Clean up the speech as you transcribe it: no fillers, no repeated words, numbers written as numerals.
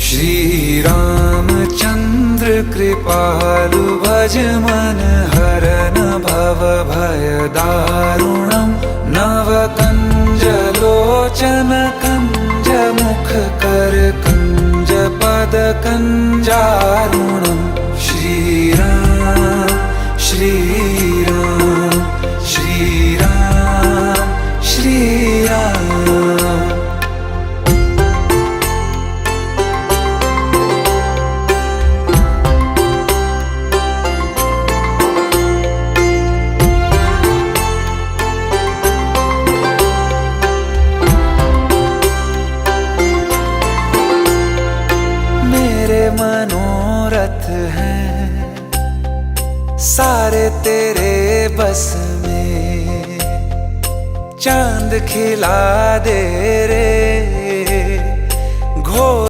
श्री रामचंद्र कृपालु भज मन हरन भव भय दारुणम नव कंज लोचन कंज मुख कर कंज पद कंजारुणम श्री राम श्री राम श्री राम श्री राम। मनोरथ हैं सारे तेरे बस में, चांद खिला दे रे घोर